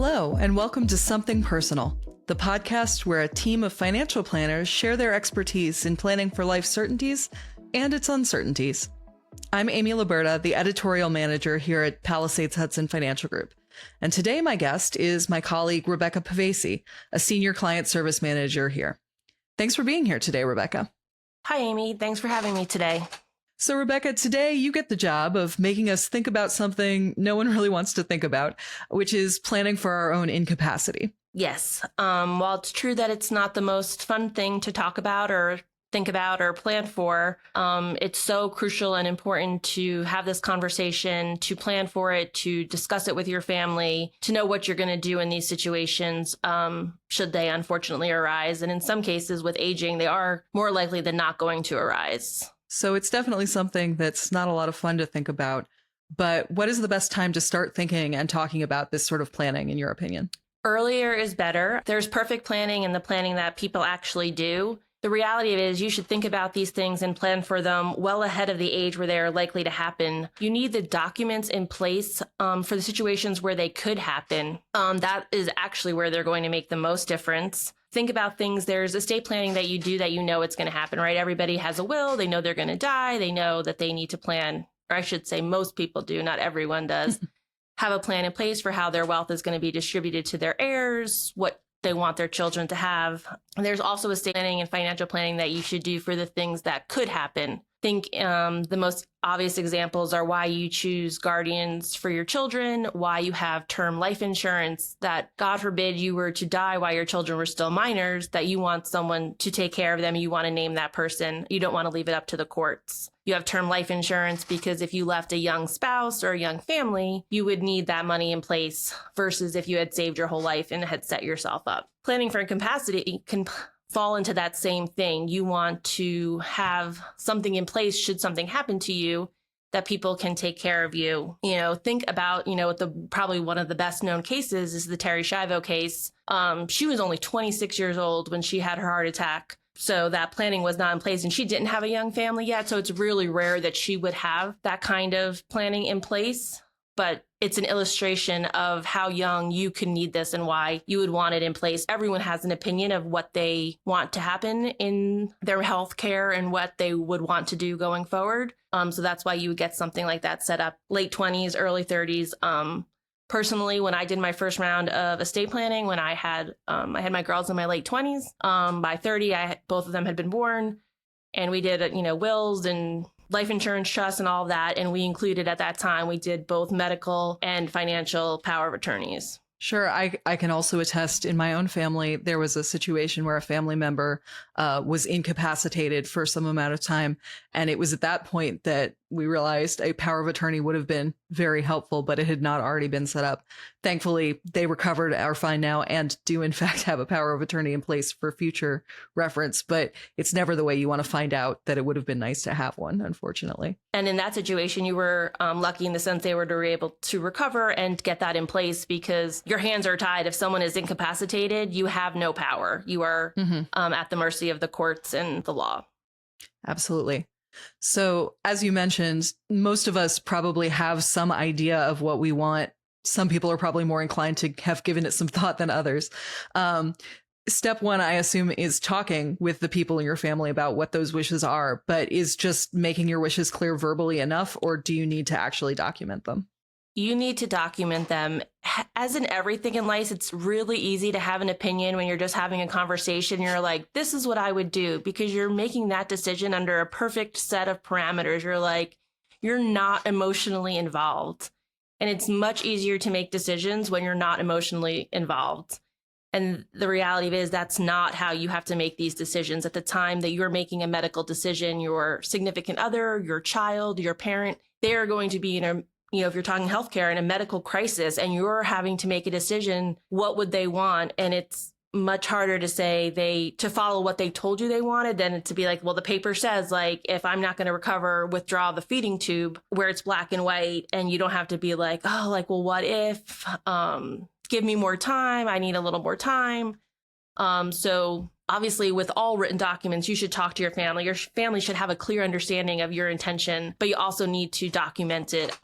Hello, and welcome to Something Personal, the podcast where a team of financial planners share their expertise in planning for life's certainties and its uncertainties. I'm Amy Laburda, the editorial manager here at Palisades Hudson Financial Group. And today my guest is my colleague, Rebecca Pavese, a senior client service manager here. Thanks for being here today, Rebecca. Hi, Amy. Thanks for having me today. So, Rebecca, today you get the job of making us think about something no one really wants to think about, which is planning for our own incapacity. Yes. While it's true that it's not the most fun thing to talk about or think about or plan for, it's so crucial and important to have this conversation, to plan for it, to discuss it with your family, to know what you're going to do in these situations, should they unfortunately arise. And in some cases with aging, they are more likely than not going to arise. So it's definitely something that's not a lot of fun to think about. But what is the best time to start thinking and talking about this sort of planning, in your opinion? Earlier is better. There's perfect planning and the planning that people actually do. The reality of it is you should think about these things and plan for them well ahead of the age where they are likely to happen. You need the documents in place for the situations where they could happen. That is actually where they're going to make the most difference. Think about things. There's estate planning that you do that you know it's going to happen, right? Everybody has a will. They know they're going to die. They know that they need to plan, or I should say most people do, not everyone does, have a plan in place for how their wealth is going to be distributed to their heirs, what they want their children to have. And there's also estate planning and financial planning that you should do for the things that could happen. Think the most obvious examples are why you choose guardians for your children, why you have term life insurance, that God forbid you were to die while your children were still minors, that you want someone to take care of them. You want to name that person. You don't want to leave it up to the courts. You have term life insurance because if you left a young spouse or a young family, you would need that money in place versus if you had saved your whole life and had set yourself up. Planning for incapacity can fall into that same thing. You want to have something in place should something happen to you that people can take care of you. Think about, probably one of the best known cases is the Terri Schiavo case. She was only 26 years old when she had her heart attack. So that planning was not in place and she didn't have a young family yet. So it's really rare that she would have that kind of planning in place. But it's an illustration of how young you could need this and why you would want it in place. Everyone has an opinion of what they want to happen in their health care and what they would want to do going forward. So that's why you would get something like that set up late 20s, early 30s. Personally, when I did my first round of estate planning, when I had my girls in my late 20s, by 30, both of them had been born, and we did, wills and life insurance trusts and all of that. And we included at that time, we did both medical and financial power of attorneys. Sure. I can also attest in my own family, there was a situation where a family member was incapacitated for some amount of time. And it was at that point that we realized a power of attorney would have been very helpful, but it had not already been set up. Thankfully, they recovered, are fine now, and do in fact have a power of attorney in place for future reference. But it's never the way you want to find out that it would have been nice to have one, unfortunately. And in that situation, you were lucky in the sense they were able to recover and get that in place because your hands are tied. If someone is incapacitated, you have no power. You are at the mercy of the courts and the law. Absolutely. So, as you mentioned, most of us probably have some idea of what we want. Some people are probably more inclined to have given it some thought than others. Step one, I assume, is talking with the people in your family about what those wishes are, but is just making your wishes clear verbally enough, or do you need to actually document them? You need to document them. As in everything in life, it's really easy to have an opinion when you're just having a conversation. You're like, this is what I would do, because you're making that decision under a perfect set of parameters. You're not emotionally involved. And it's much easier to make decisions when you're not emotionally involved. And the reality is that's not how you have to make these decisions. At the time that you're making a medical decision, your significant other, your child, your parent, they are going to be in a if you're talking healthcare in a medical crisis and you're having to make a decision, what would they want? And it's much harder to say to follow what they told you they wanted than to be like, well, the paper says, like, if I'm not going to recover, withdraw the feeding tube, where it's black and white. And you don't have to be like, oh, like, well, what if, give me more time. I need a little more time. So obviously, with all written documents, you should talk to your family. Your family should have a clear understanding of your intention, but you also need to document it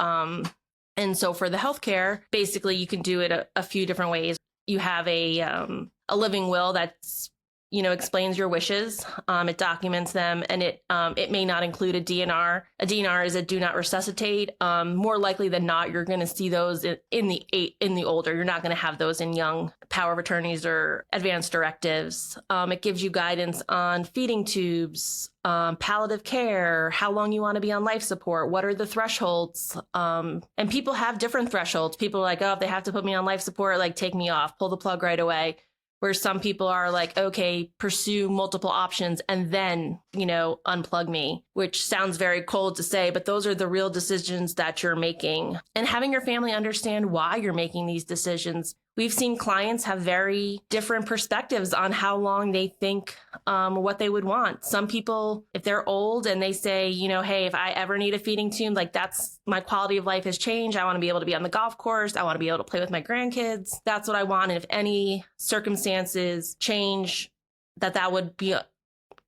And so for the healthcare, basically you can do it a few different ways. You have a living will that's, explains your wishes. It documents them, and it may not include a DNR. A DNR is a do not resuscitate. More likely than not, you're going to see those in the older. You're not going to have those in young power of attorneys or advanced directives. It gives you guidance on feeding tubes, palliative care, how long you want to be on life support, what are the thresholds. And people have different thresholds. People are like, oh, if they have to put me on life support, like take me off, pull the plug right away. Where some people are like, okay, pursue multiple options and then, unplug me, which sounds very cold to say, but those are the real decisions that you're making. And having your family understand why you're making these decisions. We've seen clients have very different perspectives on how long they think what they would want. Some people, if they're old and they say, hey, if I ever need a feeding tube, like that's my quality of life has changed. I want to be able to be on the golf course. I want to be able to play with my grandkids. That's what I want. And if any circumstances change, that would be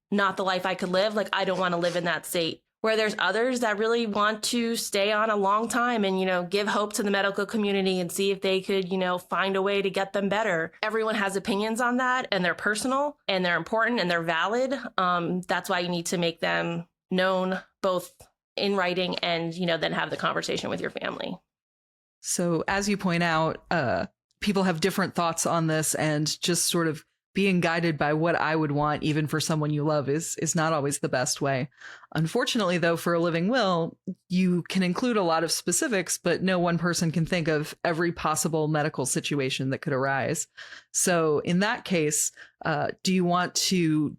not the life I could live. Like, I don't want to live in that state. Where there's others that really want to stay on a long time and, give hope to the medical community and see if they could, find a way to get them better. Everyone has opinions on that, and they're personal and they're important and they're valid. That's why you need to make them known both in writing and, then have the conversation with your family. So as you point out, people have different thoughts on this, and just sort of being guided by what I would want, even for someone you love, is not always the best way. Unfortunately, though, for a living will, you can include a lot of specifics, but no one person can think of every possible medical situation that could arise. So in that case, do you want to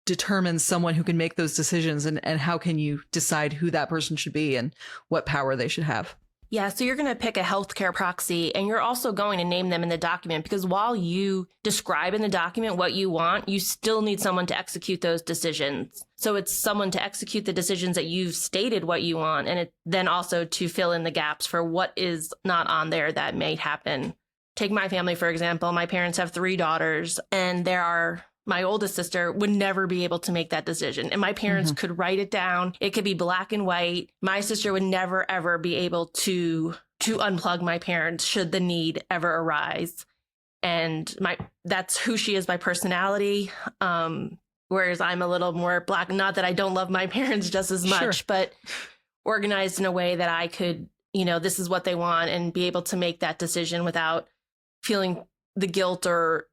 determine someone who can make those decisions, and how can you decide who that person should be and what power they should have? Yeah, so you're going to pick a healthcare proxy, and you're also going to name them in the document, because while you describe in the document what you want, you still need someone to execute those decisions. So it's someone to execute the decisions that you've stated what you want, and then also to fill in the gaps for what is not on there that may happen. Take my family, for example. My parents have 3 daughters, and my oldest sister would never be able to make that decision. And my parents could write it down. It could be black and white. My sister would never, ever be able to unplug my parents should the need ever arise. And that's who she is by personality. Whereas I'm a little more black, not that I don't love my parents just as much, Sure. but organized in a way that I could, this is what they want, and be able to make that decision without feeling the guilt or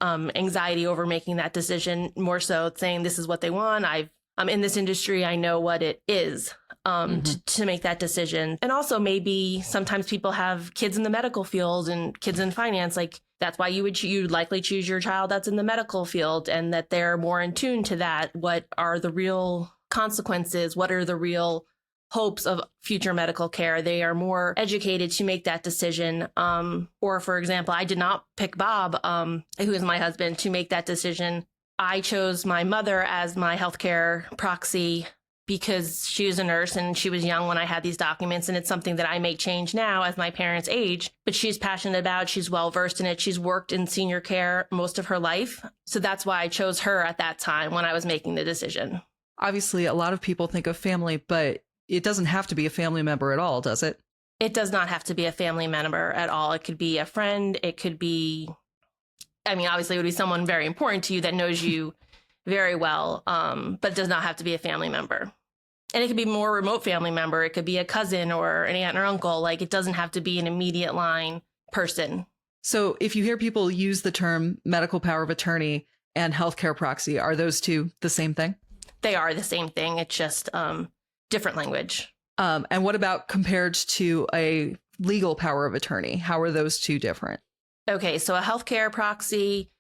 anxiety over making that decision. More so saying this is what they want. I'm in this industry. I know what it is to make that decision. And also maybe sometimes people have kids in the medical field and kids in finance. Like that's why you'd likely choose your child that's in the medical field, and that they're more in tune to that. What are the real consequences? What are the real hopes of future medical care? They are more educated to make that decision. Or for example, I did not pick Bob, who is my husband, to make that decision. I chose my mother as my healthcare proxy because she was a nurse and she was young when I had these documents. And it's something that I may change now as my parents age, but she's passionate about, she's well-versed in it. She's worked in senior care most of her life. So that's why I chose her at that time when I was making the decision. Obviously, a lot of people think of family, but it doesn't have to be a family member at all, does it? It does not have to be a family member at all. It could be a friend. It could be, obviously it would be someone very important to you that knows you very well, but it does not have to be a family member. And it could be a more remote family member. It could be a cousin or an aunt or uncle. Like, it doesn't have to be an immediate line person. So if you hear people use the term medical power of attorney and healthcare proxy, are those two the same thing? They are the same thing. It's just different language. And what about compared to a legal power of attorney? How are those two different? Okay, so a healthcare proxy,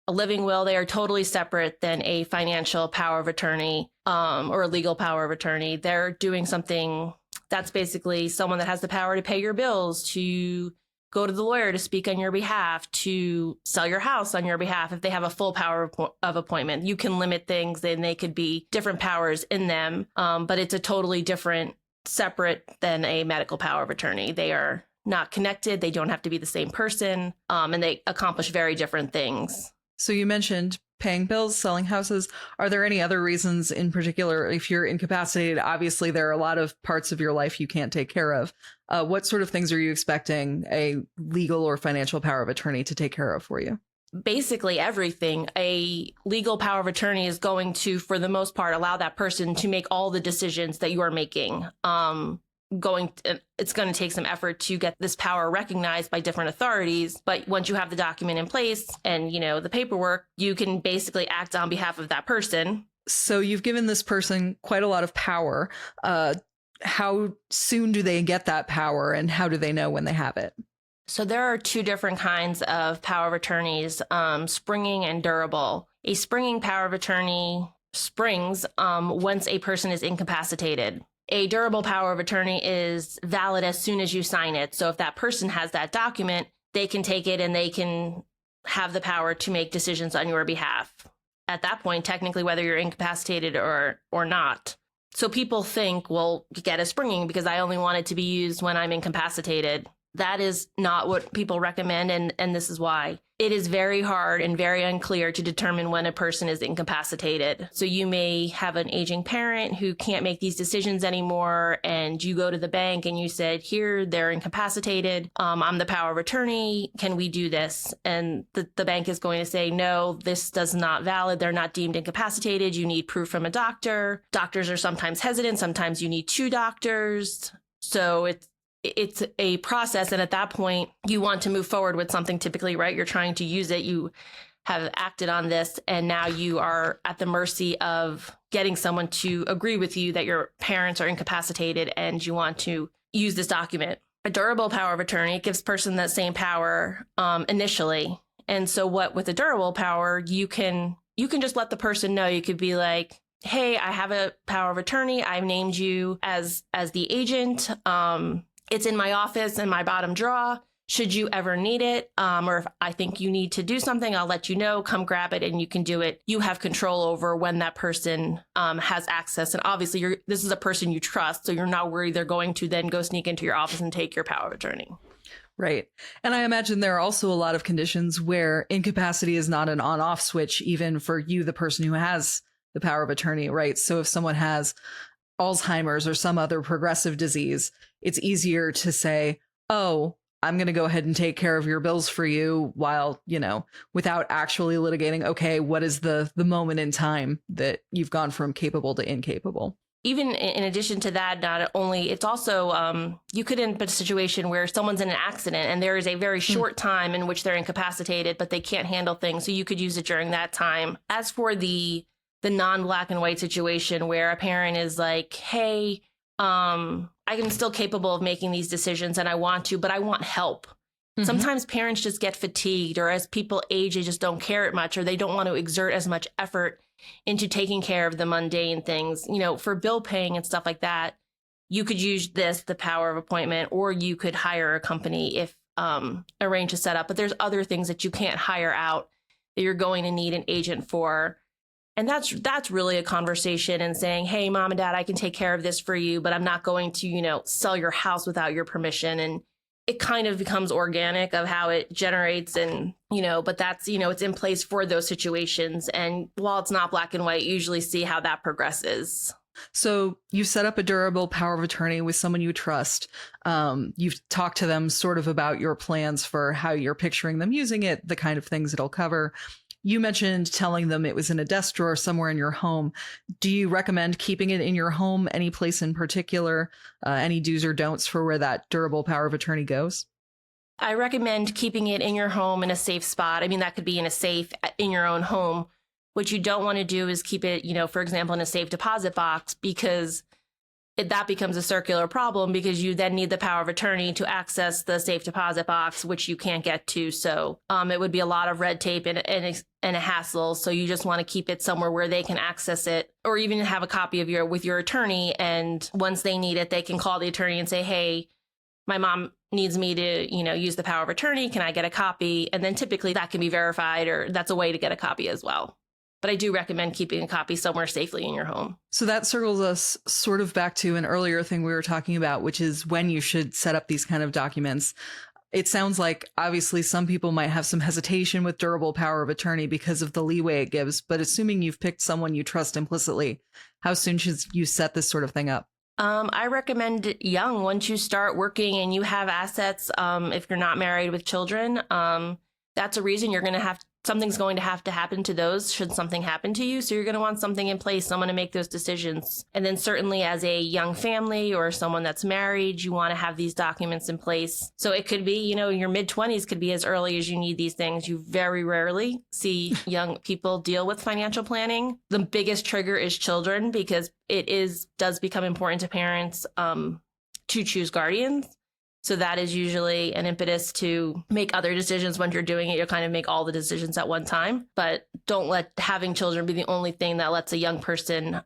a living will, they are totally separate than a financial power of attorney or a legal power of attorney. They're doing something that's basically someone that has the power to pay your bills, to go to the lawyer to speak on your behalf, to sell your house on your behalf. If they have a full power of appointment, you can limit things and they could be different powers in them. But it's a totally different, separate than a medical power of attorney. They are not connected. They don't have to be the same person. And they accomplish very different things. So you mentioned paying bills, selling houses. Are there any other reasons in particular? If you're incapacitated, obviously there are a lot of parts of your life you can't take care of. What sort of things are you expecting a legal or financial power of attorney to take care of for you? Basically everything. A legal power of attorney is going to, for the most part, allow that person to make all the decisions that you are making. It's going to take some effort to get this power recognized by different authorities. But once you have the document in place and, the paperwork, you can basically act on behalf of that person. So you've given this person quite a lot of power. How soon do they get that power, and how do they know when they have it? So there are two different kinds of power of attorneys, springing and durable. A springing power of attorney springs once a person is incapacitated. A durable power of attorney is valid as soon as you sign it. So if that person has that document, they can take it and they can have the power to make decisions on your behalf. At that point, technically, whether you're incapacitated or not. So people think, well, get a springing because I only want it to be used when I'm incapacitated. That is not what people recommend, and this is why. It is very hard and very unclear to determine when a person is incapacitated. So you may have an aging parent who can't make these decisions anymore, and you go to the bank and you said, here, they're incapacitated. I'm the power of attorney. Can we do this? And the bank is going to say, no, this does not valid. They're not deemed incapacitated. You need proof from a doctor. Doctors are sometimes hesitant. Sometimes you need two doctors. So it's a process. And at that point, you want to move forward with something typically, right? You're trying to use it. You have acted on this, and now you are at the mercy of getting someone to agree with you that your parents are incapacitated and you want to use this document. A durable power of attorney gives person that same power initially. And so with a durable power, you can just let the person know. You could be like, hey, I have a power of attorney. I've named you as the agent. It's in my office in my bottom drawer. Should you ever need it, or if I think you need to do something, I'll let you know. Come grab it and you can do it. You have control over when that person has access. And obviously, this is a person you trust, so you're not worried they're going to then go sneak into your office and take your power of attorney. Right. And I imagine there are also a lot of conditions where incapacity is not an on-off switch, even for you, the person who has the power of attorney, right? So if someone has Alzheimer's or some other progressive disease, it's easier to say, oh, I'm going to go ahead and take care of your bills for you while, without actually litigating, okay, what is the moment in time that you've gone from capable to incapable? Even in addition to that, not only, it's also, you could end up in a situation where someone's in an accident and there is a very short time in which they're incapacitated, but they can't handle things. So you could use it during that time. As for the non-black and white situation where a parent is like, hey, I am still capable of making these decisions and I want to, but I want help. Mm-hmm. Sometimes parents just get fatigued, or as people age, they just don't care as much, or they don't want to exert as much effort into taking care of the mundane things, for bill paying and stuff like that. You could use the power of appointment, or you could hire a company if arrange a setup. But there's other things that you can't hire out that you're going to need an agent for. And that's really a conversation and saying, hey, mom and dad, I can take care of this for you, but I'm not going to, sell your house without your permission. And it kind of becomes organic of how it generates and, but that's, it's in place for those situations. And while it's not black and white, you usually see how that progresses. So you've set up a durable power of attorney with someone you trust. You've talked to them sort of about your plans for how you're picturing them using it, the kind of things it'll cover. You mentioned telling them it was in a desk drawer somewhere in your home. Do you recommend keeping it in your home, any place in particular, any do's or don'ts for where that durable power of attorney goes? I recommend keeping it in your home in a safe spot. I mean, that could be in a safe in your own home. What you don't want to do is keep it, for example, in a safe deposit box, because that becomes a circular problem because you then need the power of attorney to access the safe deposit box, which you can't get to. So it would be a lot of red tape and a hassle. So you just want to keep it somewhere where they can access it, or even have a copy of with your attorney. And once they need it, they can call the attorney and say, hey, my mom needs me to, use the power of attorney. Can I get a copy? And then typically that can be verified, or that's a way to get a copy as well. But I do recommend keeping a copy somewhere safely in your home. So that circles us sort of back to an earlier thing we were talking about, which is when you should set up these kind of documents. It sounds like obviously some people might have some hesitation with durable power of attorney because of the leeway it gives, but assuming you've picked someone you trust implicitly, how soon should you set this sort of thing up? I recommend young. Once you start working and you have assets, if you're not married with children, that's a reason you're going to have something's going to have to happen to those should something happen to you. So you're going to want something in place, someone to make those decisions. And then certainly as a young family or someone that's married, you want to have these documents in place. So it could be, your mid-20s could be as early as you need these things. You very rarely see young people deal with financial planning. The biggest trigger is children because does become important to parents to choose guardians. So that is usually an impetus to make other decisions. When you're doing it, you'll kind of make all the decisions at one time. But don't let having children be the only thing that lets a young person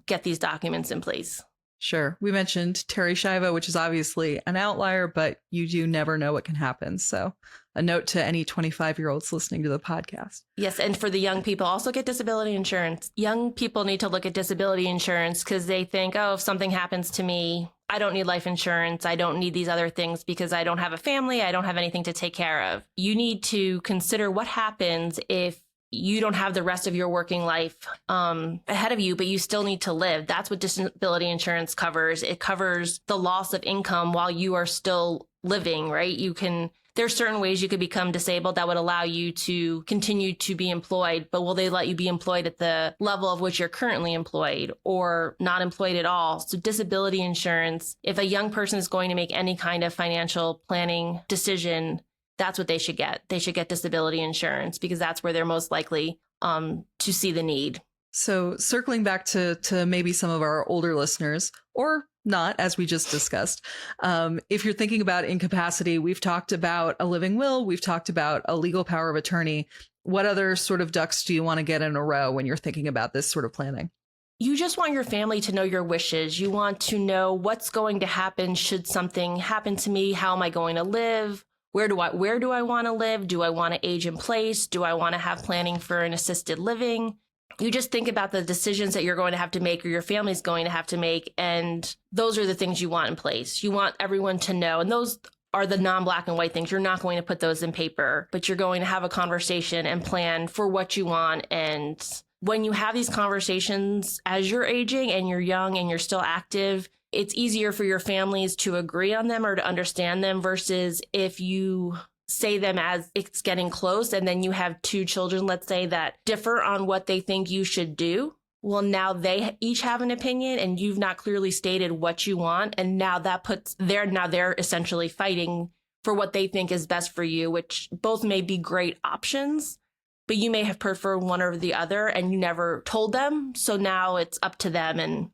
get these documents in place. Sure. We mentioned Terry Shiva, which is obviously an outlier, but you do never know what can happen. So a note to any 25-year-olds listening to the podcast. Yes. And for the young people, also get disability insurance. Young people need to look at disability insurance because they think, oh, if something happens to me, I don't need life insurance. I don't need these other things because I don't have a family. I don't have anything to take care of. You need to consider what happens if you don't have the rest of your working life ahead of you, but you still need to live. That's what disability insurance covers. It covers the loss of income while you are still living, right? There's certain ways you could become disabled that would allow you to continue to be employed, but will they let you be employed at the level of which you're currently employed or not employed at all? So disability insurance, if a young person is going to make any kind of financial planning decision, that's what they should get. They should get disability insurance because that's where they're most likely to see the need. So circling back to maybe some of our older listeners, or not, as we just discussed, if you're thinking about incapacity, we've talked about a living will, we've talked about a legal power of attorney. What other sort of ducks do you want to get in a row when you're thinking about this sort of planning? You just want your family to know your wishes. You want to know what's going to happen should something happen to me. How am I going to live? Where do I want to live? Do I want to age in place? Do I want to have planning for an assisted living? You just think about the decisions that you're going to have to make or your family's going to have to make. And those are the things you want in place. You want everyone to know. And those are the non-black and white things. You're not going to put those in paper, but you're going to have a conversation and plan for what you want. And when you have these conversations as you're aging and you're young and you're still active, it's easier for your families to agree on them or to understand them versus if you say them as it's getting close and then you have two children, let's say, that differ on what they think you should do. Well, now they each have an opinion and you've not clearly stated what you want. And now they're essentially fighting for what they think is best for you, which both may be great options, but you may have preferred one or the other and you never told them. So now it's up to them and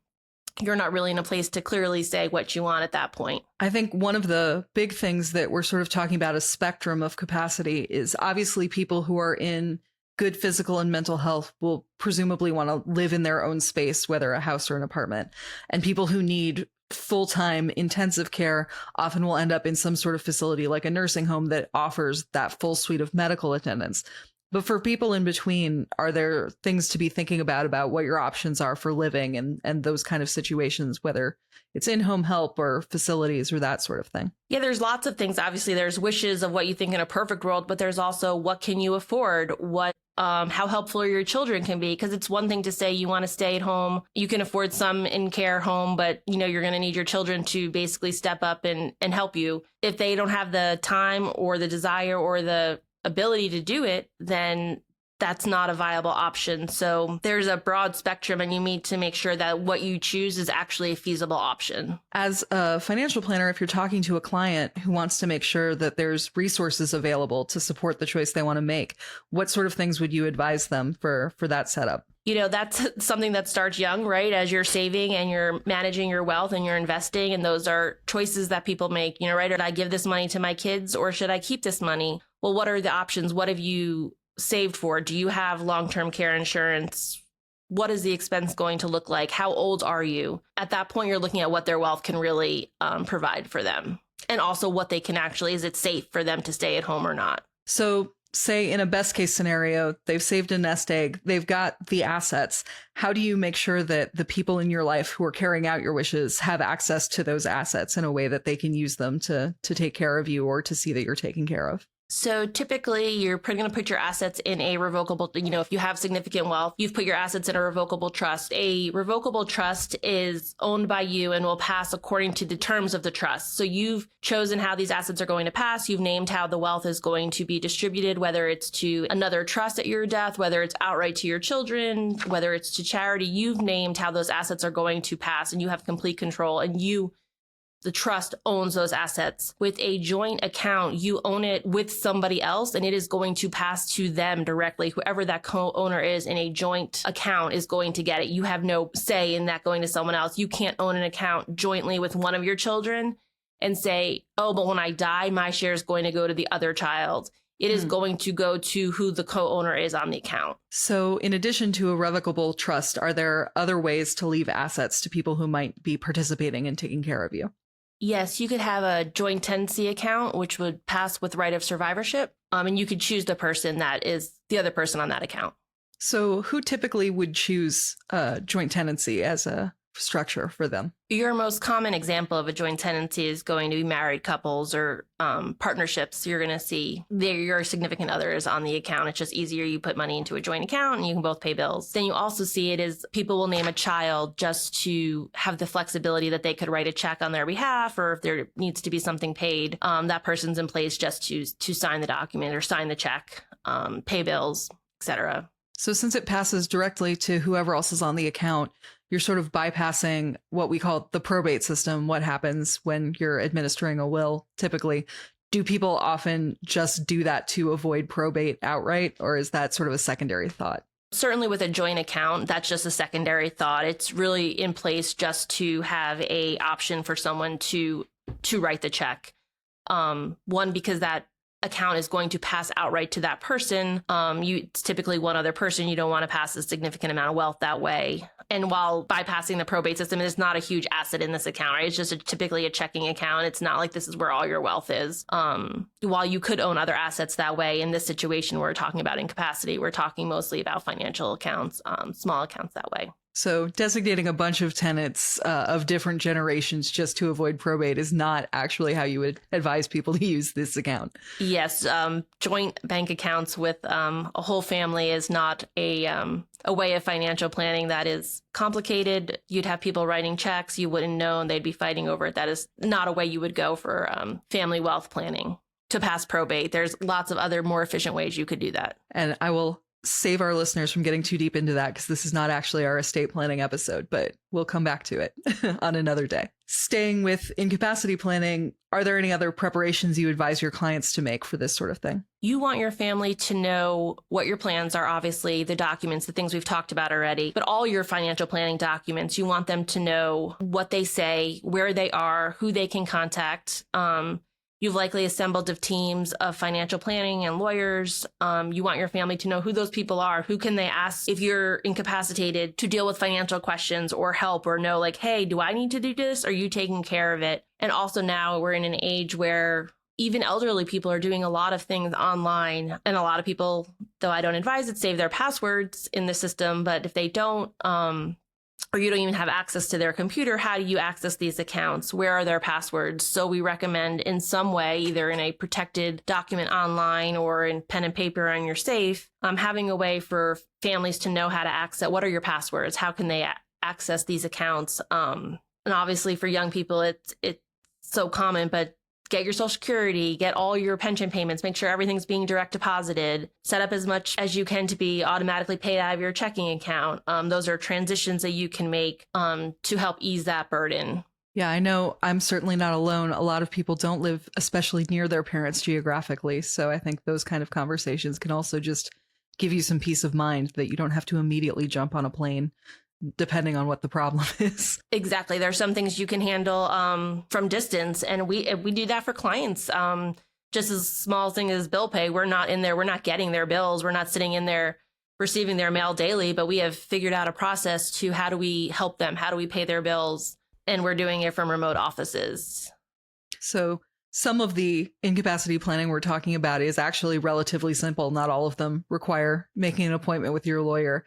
you're not really in a place to clearly say what you want at that point. I think one of the big things that we're sort of talking about a spectrum of capacity is obviously people who are in good physical and mental health will presumably want to live in their own space, whether a house or an apartment. And people who need full-time intensive care often will end up in some sort of facility like a nursing home that offers that full suite of medical attendance. But for people in between, are there things to be thinking about what your options are for living and those kind of situations, whether it's in-home help or facilities or that sort of thing? Yeah, there's lots of things. Obviously, there's wishes of what you think in a perfect world, but there's also what can you afford? How helpful your children can be, because it's one thing to say you want to stay at home. You can afford some in-care home, but you're going to need your children to basically step up and help you. If they don't have the time or the desire or the ability to do it, then that's not a viable option. So there's a broad spectrum and you need to make sure that what you choose is actually a feasible option. As a financial planner, if you're talking to a client who wants to make sure that there's resources available to support the choice they want to make, what sort of things would you advise them for that setup? That's something that starts young, right? As you're saving and you're managing your wealth and you're investing. And those are choices that people make, right? Should I give this money to my kids or should I keep this money? Well, what are the options? What have you saved for? Do you have long-term care insurance? What is the expense going to look like? How old are you? At that point, you're looking at what their wealth can really provide for them. And also what they can is it safe for them to stay at home or not? So say in a best case scenario, they've saved a nest egg, they've got the assets. How do you make sure that the people in your life who are carrying out your wishes have access to those assets in a way that they can use them to take care of you or to see that you're taken care of? So typically you're going to put your assets in a revocable, if you have significant wealth, you've put your assets in a revocable trust. A revocable trust is owned by you and will pass according to the terms of the trust. So you've chosen how these assets are going to pass. You've named how the wealth is going to be distributed, whether it's to another trust at your death, whether it's outright to your children, whether it's to charity. You've named how those assets are going to pass and you have complete control, and the trust owns those assets. With a joint account, you own it with somebody else and it is going to pass to them directly. Whoever that co-owner is in a joint account is going to get it. You have no say in that going to someone else. You can't own an account jointly with one of your children and say, oh, but when I die, my share is going to go to the other child. It is going to go to who the co-owner is on the account. So in addition to a revocable trust, are there other ways to leave assets to people who might be participating in taking care of you? Yes, you could have a joint tenancy account, which would pass with right of survivorship. And you could choose the person that is the other person on that account. So who typically would choose joint tenancy as a structure for them? Your most common example of a joint tenancy is going to be married couples or partnerships. You're going to see your significant others on the account. It's just easier. You put money into a joint account and you can both pay bills. Then you also see it as people will name a child just to have the flexibility that they could write a check on their behalf, or if there needs to be something paid, that person's in place just to sign the document or sign the check, pay bills, etc. So since it passes directly to whoever else is on the account, you're sort of bypassing what we call the probate system. What happens when you're administering a will typically? Do people often just do that to avoid probate outright, or is that sort of a secondary thought? Certainly with a joint account, that's just a secondary thought. It's really in place just to have a option for someone to write the check. One, because that account is going to pass outright to that person. It's typically one other person. You don't want to pass a significant amount of wealth that way. And while bypassing the probate system, there's not a huge asset in this account, right? It's just typically a checking account. It's not like this is where all your wealth is. While you could own other assets that way, in this situation, we're talking about incapacity. We're talking mostly about financial accounts, small accounts that way. So designating a bunch of tenants of different generations just to avoid probate is not actually how you would advise people to use this account. Yes, joint bank accounts with a whole family is not a way of financial planning that is complicated. You'd have people writing checks you wouldn't know, and they'd be fighting over it. That is not a way you would go for family wealth planning to pass probate. There's lots of other more efficient ways you could do that. And I will save our listeners from getting too deep into that because this is not actually our estate planning episode, but we'll come back to it on another day. Staying with incapacity planning, are there any other preparations you advise your clients to make for this sort of thing? You want your family to know what your plans are, obviously, the documents, the things we've talked about already, but all your financial planning documents, you want them to know what they say, where they are, who they can contact. You've likely assembled of teams of financial planning and lawyers. You want your family to know who those people are. Who can they ask if you're incapacitated to deal with financial questions or help, or know like, hey, do I need to do this? Are you taking care of it? And also now we're in an age where even elderly people are doing a lot of things online. And a lot of people, though I don't advise it, save their passwords in the system. But if they don't, or you don't even have access to their computer, how do you access these accounts? Where are their passwords? So we recommend in some way, either in a protected document online or in pen and paper on your safe, having a way for families to know how to access, what are your passwords? How can they access these accounts? And obviously for young people, it's so common, but get your Social Security, get all your pension payments, make sure everything's being direct deposited, set up as much as you can to be automatically paid out of your checking account. Those are transitions that you can make to help ease that burden. Yeah, I know I'm certainly not alone. A lot of people don't live especially near their parents geographically. So I think those kind of conversations can also just give you some peace of mind that you don't have to immediately jump on a plane, depending on what the problem is. Exactly. There are some things you can handle from distance. And we do that for clients. Just as small thing as bill pay. We're not in there. We're not getting their bills. We're not sitting in there receiving their mail daily. But we have figured out a process to how do we help them? How do we pay their bills? And we're doing it from remote offices. So Some of the incapacity planning we're talking about is actually relatively simple. Not all of them require making an appointment with your lawyer,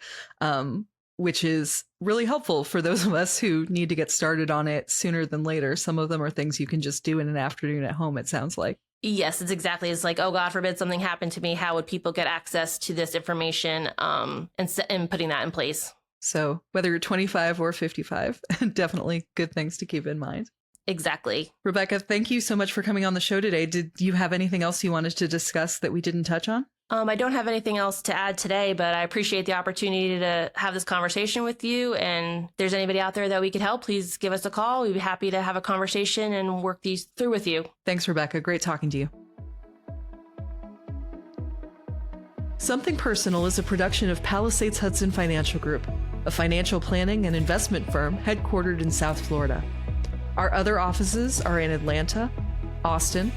which is really helpful for those of us who need to get started on it sooner than later. Some of them are things you can just do in an afternoon at home, it sounds like. Yes, it's like, oh, God forbid something happened to me. How would people get access to this information and putting that in place? So whether you're 25 or 55, definitely good things to keep in mind. Exactly. Rebecca, thank you so much for coming on the show today. Did you have anything else you wanted to discuss that we didn't touch on? I don't have anything else to add today, but I appreciate the opportunity to have this conversation with you. And if there's anybody out there that we could help, please give us a call. We'd be happy to have a conversation and work these through with you. Thanks, Rebecca. Great talking to you. Something Personal is a production of Palisades Hudson Financial Group, a financial planning and investment firm headquartered in South Florida. Our other offices are in Atlanta, Austin,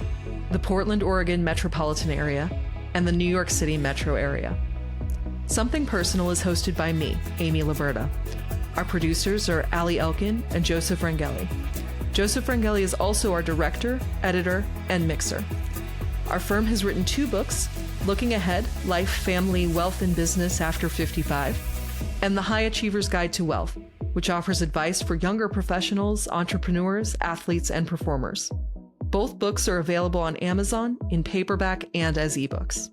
the Portland, Oregon metropolitan area, and the New York City metro area. Something Personal is hosted by me, Amy Laburda. Our producers are Ali Elkin and Joseph Rangeli. Joseph Rangeli is also our director, editor, and mixer. Our firm has written 2 books, Looking Ahead, Life, Family, Wealth, and Business After 55, and The High Achiever's Guide to Wealth, which offers advice for younger professionals, entrepreneurs, athletes, and performers. Both books are available on Amazon in paperback and as ebooks.